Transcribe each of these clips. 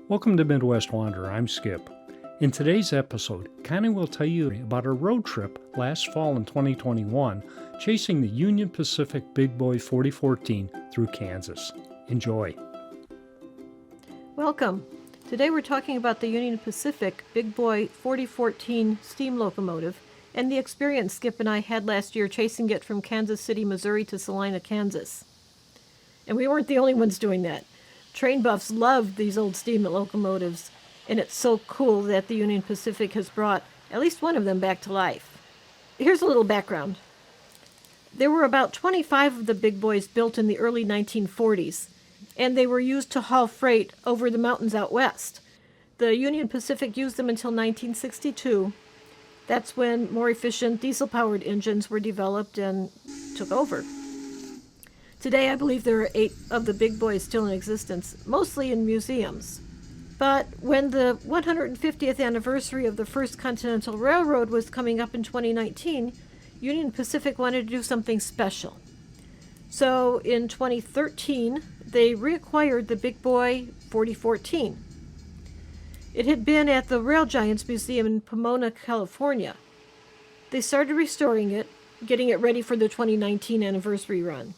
Welcome to Midwest Wanderer. I'm Skip. In today's episode, Connie will tell you about her road trip last fall in 2021, chasing the Union Pacific BigBoy 4014 through Kansas. Enjoy. Welcome. Today we're talking about the Union Pacific BigBoy 4014 steam locomotive and the experience Skip and I had last year chasing it from Kansas City, Missouri to Salina, Kansas. And we weren't the only ones doing that. Train buffs love these old steam locomotives, and it's so cool that the Union Pacific has brought at least one of them back to life. Here's a little background. There were about 25 of the big boys built in the early 1940s, and they were used to haul freight over the mountains out west. The Union Pacific used them until 1962. That's when more efficient diesel-powered engines were developed and took over. Today, I believe there are 8 of the big boys still in existence, mostly in museums. But when the 150th anniversary of the first Continental Railroad was coming up in 2019, Union Pacific wanted to do something special. So in 2013, they reacquired the BigBoy 4014. It had been at the Rail Giants Museum in Pomona, California. They started restoring it, getting it ready for the 2019 anniversary run.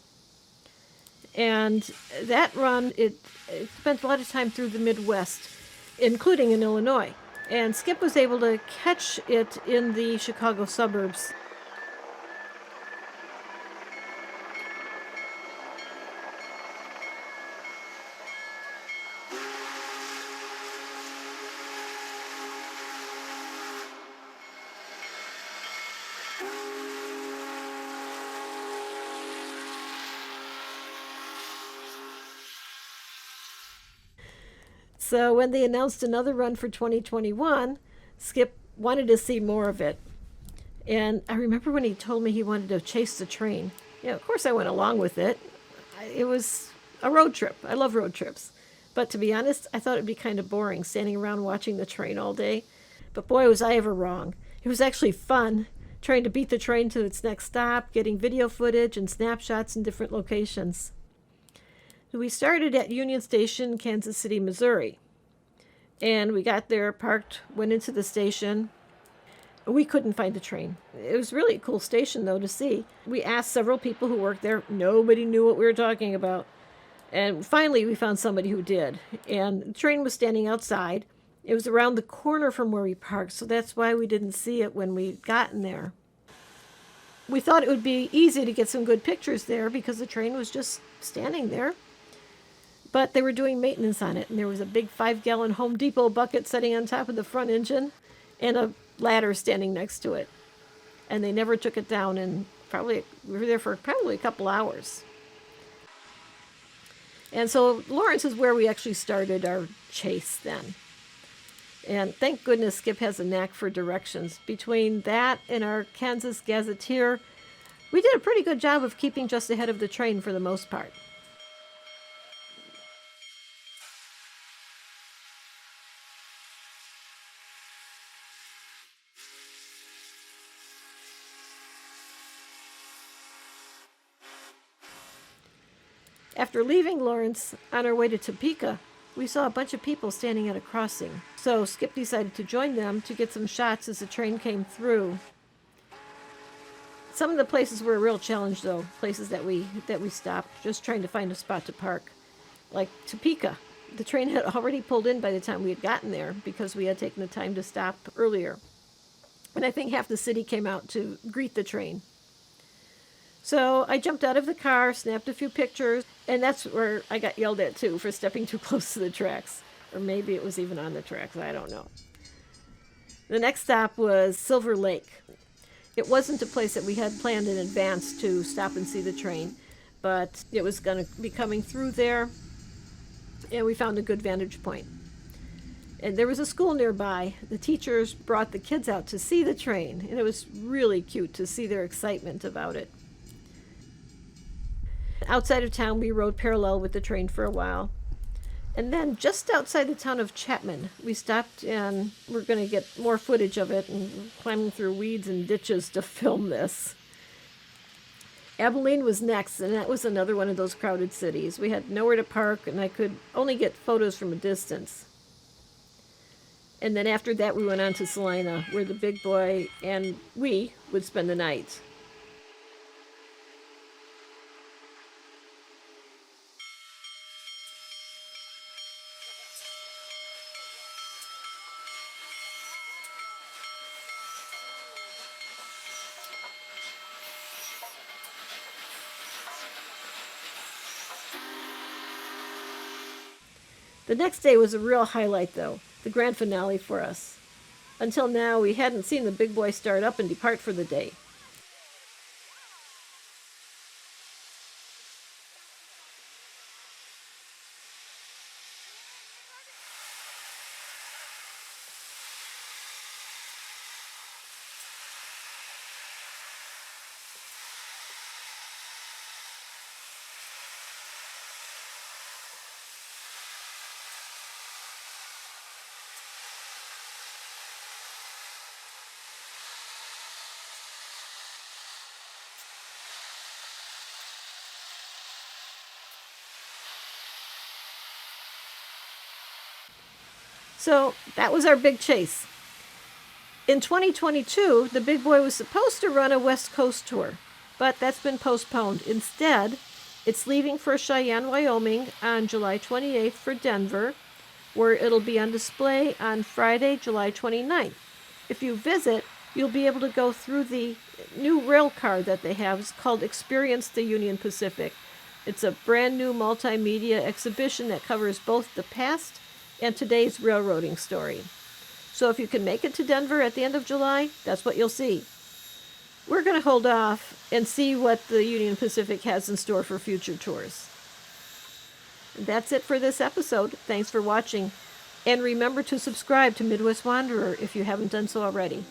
And that run, it spent a lot of time through the Midwest, including in Illinois. And Skip was able to catch it in the Chicago suburbs. So when they announced another run for 2021, Skip wanted to see more of it. And I remember when he told me he wanted to chase the train. Yeah, of course I went along with it. It was a road trip. I love road trips. But to be honest, I thought it'd be kind of boring standing around watching the train all day. But boy, was I ever wrong. It was actually fun trying to beat the train to its next stop, getting video footage and snapshots in different locations. We started at Union Station, Kansas City, Missouri. And we got there, parked, went into the station. We couldn't find the train. It was really a cool station, though, to see. We asked several people who worked there. Nobody knew what we were talking about. And finally, we found somebody who did. And the train was standing outside. It was around the corner from where we parked, so that's why we didn't see it when we got in there. We thought it would be easy to get some good pictures there because the train was just standing there. But they were doing maintenance on it, and there was a big 5-gallon Home Depot bucket sitting on top of the front engine and a ladder standing next to it. And they never took it down, and we were there for probably a couple hours. And so Lawrence is where we actually started our chase then. And thank goodness Skip has a knack for directions. Between that and our Kansas Gazetteer, we did a pretty good job of keeping just ahead of the train for the most part. After leaving Lawrence on our way to Topeka, we saw a bunch of people standing at a crossing. So Skip decided to join them to get some shots as the train came through. Some of the places were a real challenge, though, places that we stopped, just trying to find a spot to park. Like Topeka. The train had already pulled in by the time we had gotten there because we had taken the time to stop earlier. And I think half the city came out to greet the train. So I jumped out of the car, snapped a few pictures, and that's where I got yelled at, too, for stepping too close to the tracks. Or maybe it was even on the tracks, I don't know. The next stop was Silver Lake. It wasn't a place that we had planned in advance to stop and see the train, but it was going to be coming through there, and we found a good vantage point. And there was a school nearby. The teachers brought the kids out to see the train, and it was really cute to see their excitement about it. Outside of town, we rode parallel with the train for a while. And then just outside the town of Chapman, we stopped and we're going to get more footage of it and climbing through weeds and ditches to film this. Abilene was next, and that was another one of those crowded cities. We had nowhere to park, and I could only get photos from a distance. And then after that, we went on to Salina, where the big boy and we would spend the night. The next day was a real highlight, though, the grand finale for us. Until now, we hadn't seen the big boy start up and depart for the day. So that was our big chase. In 2022, the big boy was supposed to run a West Coast tour, but that's been postponed. Instead, it's leaving for Cheyenne, Wyoming on July 28th for Denver, where it'll be on display on Friday, July 29th. If you visit, you'll be able to go through the new rail car that they have. It's called Experience the Union Pacific. It's a brand new multimedia exhibition that covers both the past and today's railroading story. So if you can make it to Denver at the end of July, that's what you'll see. We're going to hold off and see what the Union Pacific has in store for future tours. That's it for this episode. Thanks for watching. And remember to subscribe to Midwest Wanderer if you haven't done so already.